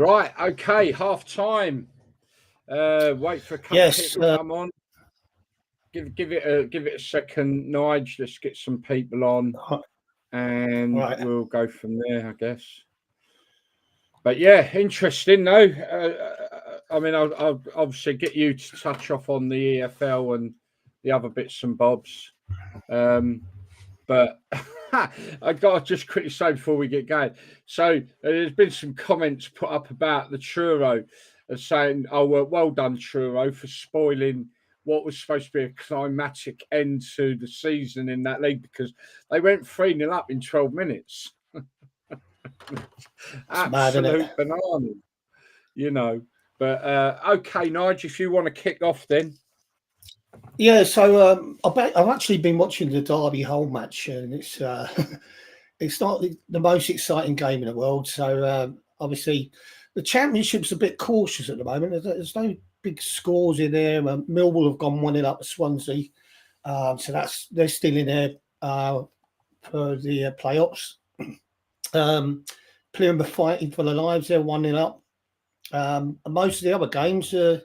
Right, okay, half time. Wait for a couple of people to come on. Give it a second, Nige. Let's get some people on, and we'll go from there, I guess. But yeah, interesting though. I mean, I'll obviously get you to touch off on the EFL and the other bits and bobs. But I got to just quickly say before we get going. So there's been some comments put up about the Truro saying, "Oh, well done, Truro, for spoiling what was supposed to be a climatic end to the season in that league because they went 3-0 up in 12 minutes." Absolute banana, you know. But okay, Nigel, if you want to kick off then. Yeah, so I've actually been watching the Derby Hull match, and it's it's not the most exciting game in the world. So obviously, the Championship's a bit cautious at the moment. There's no big scores in there. Millwall have gone 1-0 up at Swansea, so they're still in there for the playoffs. Plymouth fighting for their lives. They're 1-0 up. And most of the other games are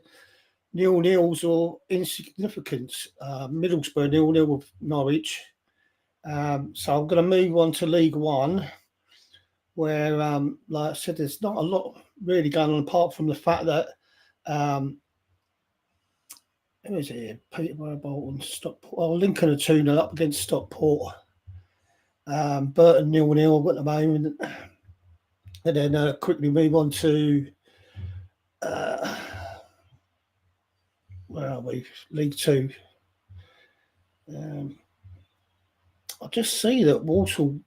0-0s or insignificance. Middlesbrough 0-0 with Norwich. So I'm going to move on to League One, where, like I said, there's not a lot really going on apart from the fact that who is it here? Peterborough, Bolton, Stockport. Well, Lincoln are 2-0 up against Stockport. Burton 0-0 at the moment. And then quickly move on to where are we? League Two. I just see that Walsall,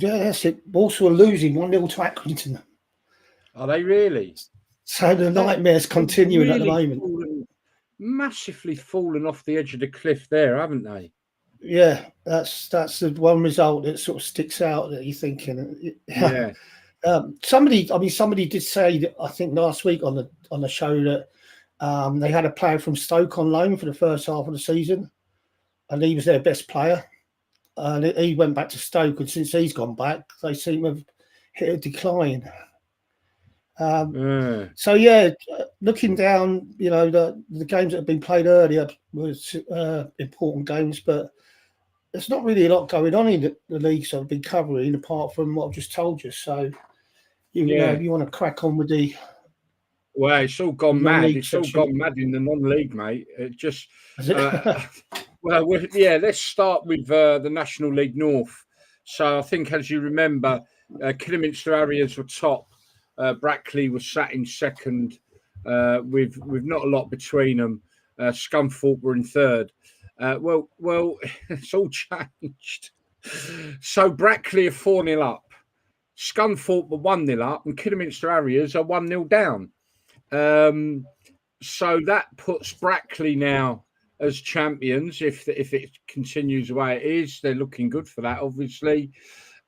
yeah, that's it. Walsall are losing 1-0 to Accrington. Are they really? So the nightmare's continuing really at the moment. Massively fallen off the edge of the cliff there, haven't they? Yeah, that's the one result that sort of sticks out that you're thinking. Yeah. Somebody did say that, I think last week on the show that they had a player from Stoke on loan for the first half of the season, and he was their best player. And he went back to Stoke, and since he's gone back, they seem to have hit a decline. So yeah, looking down, you know, the games that have been played earlier was important games, but there's not really a lot going on in the leagues I've been covering apart from what I've just told you. So you want to crack on with the. Well, it's all gone mad. It's all gone mad in the non-league, mate. It just. Well, let's start with the National League North. So I think, as you remember, Kidderminster Harriers were top. Brackley was sat in second, with not a lot between them. Scunthorpe were in third. Well, it's all changed. So Brackley are 4-0 up. Scunthorpe were 1-0 up, and Kidderminster Harriers are 1-0 down. So that puts Brackley now as champions. If it continues the way it is, they're looking good for that, obviously.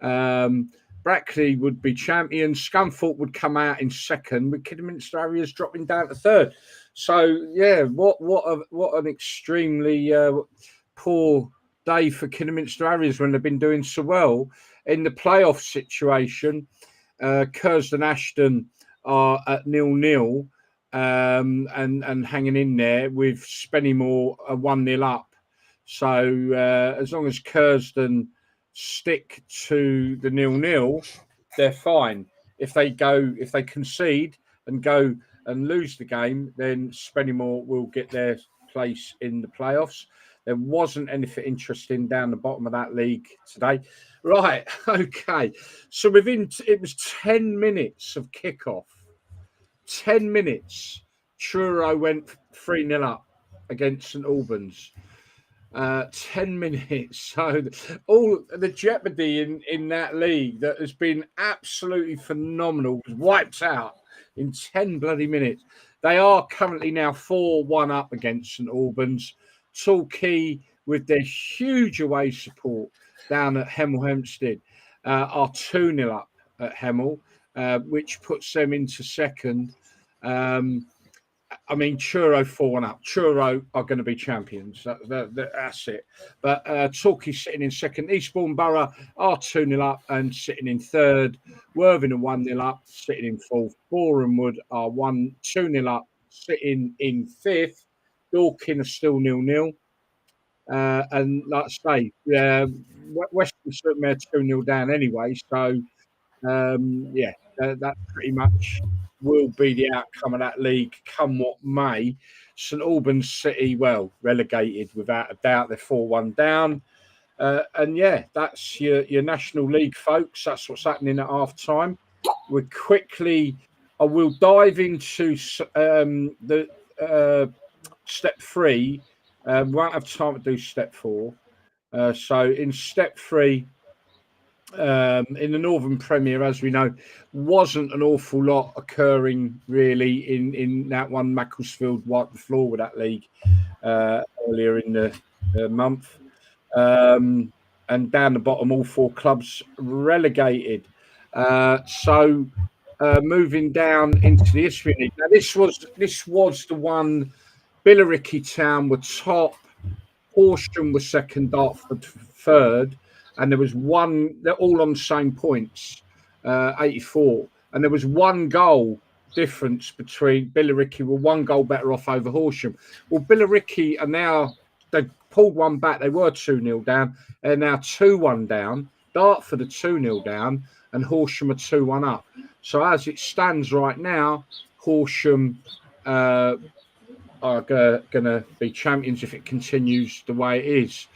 Brackley would be champions. Scunthorpe would come out in second, with Kidderminster Harriers dropping down to third. So yeah, what an extremely poor day for Kidderminster Harriers when they've been doing so well in the playoff situation. Curzon Ashton are at 0-0 and hanging in there, with Spennymoor 1-0 up. So as long as Curzon stick to the 0-0, they're fine. If they concede and go and lose the game, then Spennymoor will get their place in the playoffs. There wasn't anything interesting down the bottom of that league today. Right, okay. So it was 10 minutes of kickoff. 10 minutes. Truro went 3-0 up against St Albans. 10 minutes. So all the jeopardy in that league that has been absolutely phenomenal was wiped out in 10 bloody minutes. They are currently now 4-1 up against St Albans. Torquay, with their huge away support down at Hemel Hempstead, are 2-0 up at Hemel, which puts them into second. I mean, Truro 4-1 up. Truro are going to be champions. That's it. But Torquay sitting in second. Eastbourne Borough are 2-0 up and sitting in third. Worthing are 1-0 up, sitting in fourth. Boreham Wood are 2-0 up, sitting in fifth. Dorking are still 0-0. And like I say, Western Supermare 2-0 down anyway. So, that pretty much will be the outcome of that league, come what may. St Albans City, well, relegated without a doubt. They're 4-1 down. And yeah, that's your National League, folks. That's what's happening at half time. I will dive into the step 3. We won't have time to do step 4. So in step 3, in the Northern Premier, as we know, wasn't an awful lot occurring really in that one. Macclesfield wiped the floor with that league earlier in the month. And down the bottom, all 4 clubs relegated. So moving down into the History League. Now, this was the one. Billericay Town were top, Horsham was second, Dartford third, and there was one. They're all on the same points, 84, and there was 1 goal difference between Billericay. Were 1 goal better off over Horsham. Well, Billericay are now, they pulled one back. They were 2-0 down. They're now 2-1 down. Dartford are 2-0 down, and Horsham are 2-1 up. So as it stands right now, Horsham are going to be champions if it continues the way it is.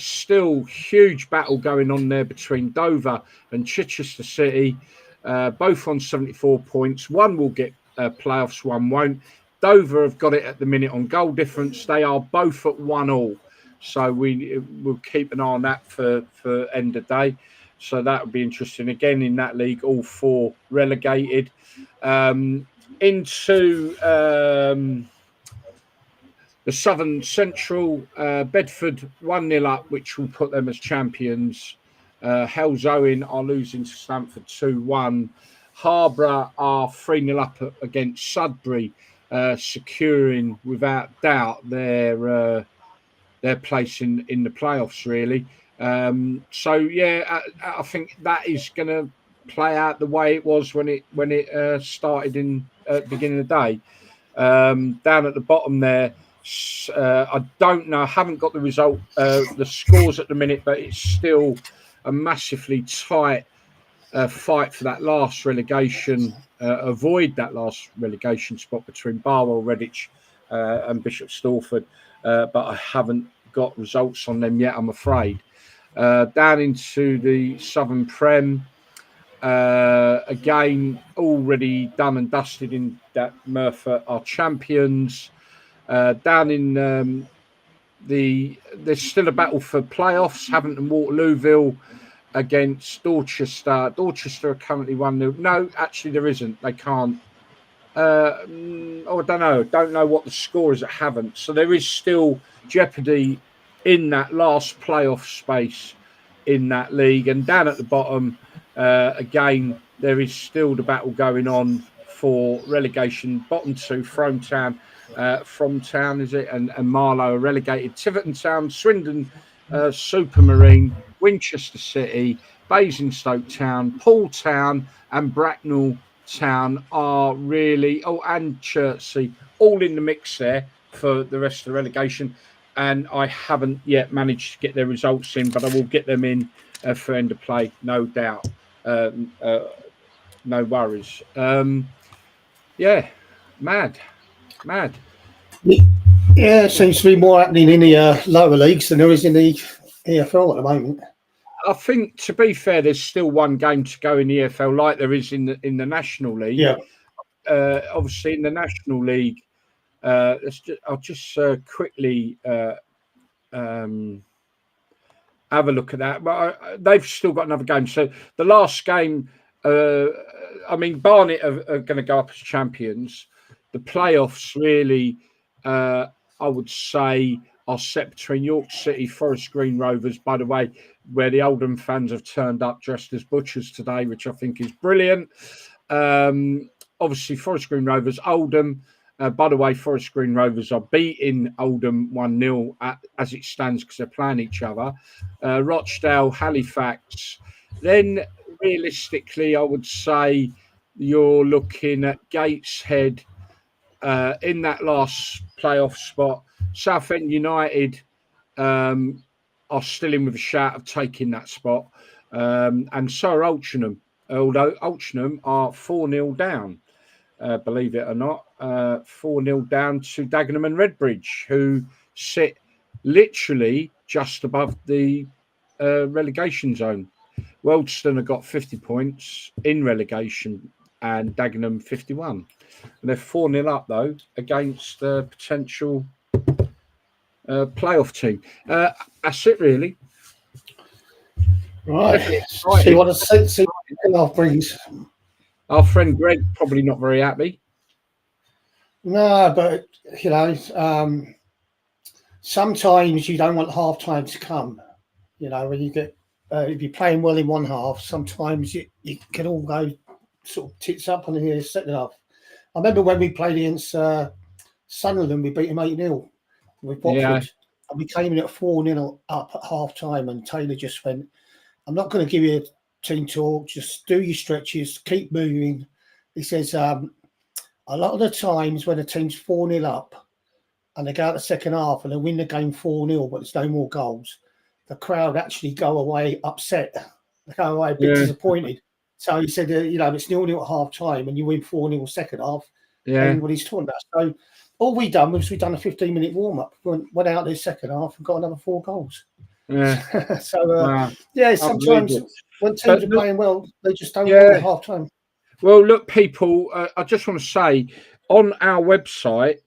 Still huge battle going on there between Dover and Chichester City, both on 74 points. One will get playoffs, one won't. Dover have got it at the minute on goal difference. They are both at 1-1. So we'll keep an eye on that for end of day. So that would be interesting. Again, in that league, all 4 relegated. Into the Southern Central, Bedford 1-0 up, which will put them as champions. Hellzowen are losing to Stamford 2-1. Harborough are 3-0 up against Sudbury, securing without doubt their place in the playoffs, really. So yeah, I think that is going to play out the way it was when it started in the beginning of the day. Down at the bottom there, I don't know. I haven't got the result, the scores at the minute, but it's still a massively tight fight for that last relegation. Avoid that last relegation spot between Barwell, Redditch, and Bishop Stortford. But I haven't got results on them yet, I'm afraid. Down into the Southern Prem. Again, already done and dusted in that Merthyr are champions. Down in there's still a battle for playoffs. Havant and Waterlooville against Dorchester. Dorchester are currently 1-0. No, actually there isn't. They can't. I don't know. Don't know what the score is at Havant. So there is still jeopardy in that last playoff space in that league. And down at the bottom, again, there is still the battle going on for relegation. Bottom 2, Frome Town, From Town, is it? And Marlow are relegated. Tiverton Town, Swindon, Supermarine, Winchester City, Basingstoke Town, Poole Town, and Bracknell Town are really, and Chertsey, all in the mix there for the rest of the relegation. And I haven't yet managed to get their results in, but I will get them in for end of play, no doubt. No worries. Yeah, mad. Yeah, it seems to be more happening in the lower leagues than there is in the EFL at the moment. I think, to be fair, there's still 1 game to go in the EFL, like there is in the National League. Yeah. Obviously, in the National League, I'll just quickly have a look at that. But they've still got another game. So the last game, Barnet are going to go up as champions. The playoffs really, I would say, are set between York City, Forest Green Rovers, by the way, where the Oldham fans have turned up dressed as butchers today, which I think is brilliant. Obviously, Forest Green Rovers, Oldham, By the way, Forest Green Rovers are beating Oldham 1-0 as it stands because they're playing each other. Rochdale, Halifax. Then, realistically, I would say you're looking at Gateshead in that last playoff spot. Southend United are still in with a shout of taking that spot. And so are Altrincham, although Altrincham are 4-0 down. Believe it or not, 4-0 down to Dagenham and Redbridge, who sit literally just above the relegation zone. Wealdstone have got 50 points in relegation and Dagenham 51. And they're 4-0 up, though, against the potential playoff team. That's it, really. Right. See what the brings. Our friend Greg probably not very happy. No, but sometimes you don't want half time to come. When you get if you're playing well in one half, sometimes it can all go sort of tits up on the second half. I remember when we played against Sunderland, we beat them 8-0 with Watford, and we came in at 4-0 up at half time, and Taylor just went, "I'm not going to give you a team talk. Just do your stretches, keep moving." He says, "A lot of the times when a team's 4-0 up and they go out the second half and they win the game 4-0, but there's no more goals, the crowd actually go away upset. They go away a bit disappointed." So he said, it's 0-0 at half time and you win 4-0 second half. Everybody's talking about. So all we done was we done a 15-minute warm up, went out there second half and got another 4 goals. Yeah. So sometimes when teams are playing well, they just don't win at half time. Well, look, people, I just want to say on our website,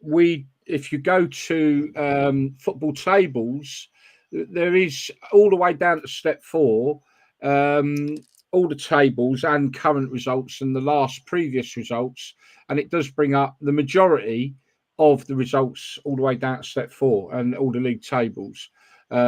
if you go to football tables, there is all the way down to step 4, all the tables and current results and the last previous results. And it does bring up the majority of the results all the way down to step 4 and all the league tables.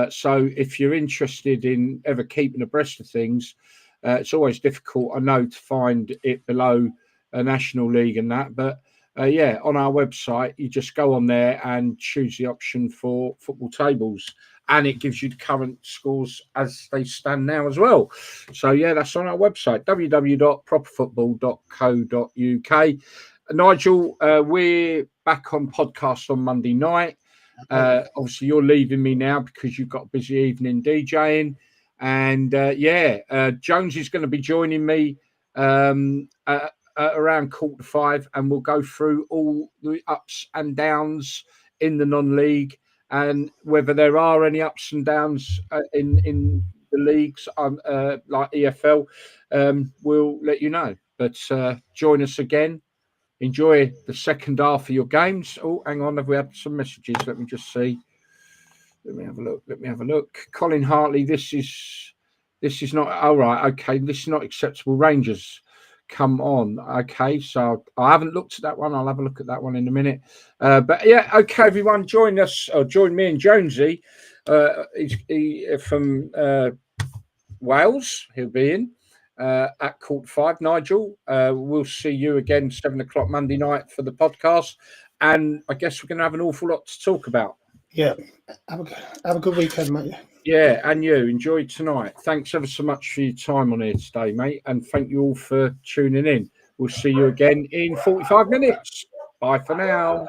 So if you're interested in ever keeping abreast of things, it's always difficult, I know, to find it below a national league and that. But on our website, you just go on there and choose the option for football tables. And it gives you the current scores as they stand now as well. So, that's on our website, www.properfootball.co.uk. Nigel, we're back on podcast on Monday night. Obviously, you're leaving me now because you've got a busy evening DJing. And Jones is going to be joining me around 4:45, and we'll go through all the ups and downs in the non-league and whether there are any ups and downs in the leagues like EFL. We'll let you know. But join us again. Enjoy the second half of your games. Oh, hang on. Have we had some messages? Let me just see. Let me have a look. Colin Hartley, this is not all right. Okay, this is not acceptable. Rangers, come on. Okay, so I haven't looked at that one. I'll have a look at that one in a minute. But okay, everyone, join us or join me and Jonesy. He from Wales. He'll be in at 5:15. Nigel, we'll see you again 7:00 Monday night for the podcast, and I guess we're going to have an awful lot to talk about. Yeah, have a good weekend, mate. Yeah, and you enjoy tonight. Thanks ever so much for your time on here today, mate, and thank you all for tuning in. We'll see you again in 45 minutes. Bye for now.